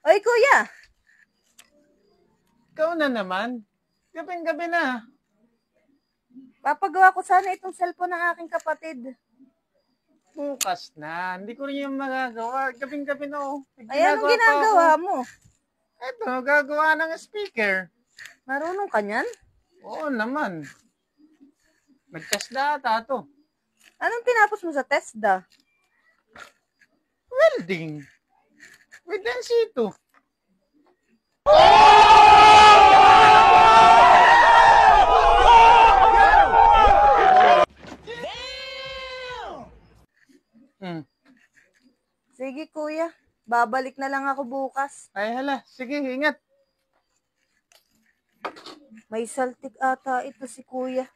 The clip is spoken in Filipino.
Oy, kuya! Ikaw na naman. Gabing-gabi na. Papagawa ko sana itong cellphone ng aking kapatid. Bukas na. Hindi ko rin yung magagawa. Gabing-gabi na oh. Ay, anong ginagawa mo? Eto, gagawa ng speaker. Marunong ka niyan? Oo naman. Nagkasda ata to. Anong tinapos mo sa TESDA? Welding. With densito. Sige, kuya. Babalik na lang ako bukas. Ay hala, sige, ingat. May saltik ata ito si kuya.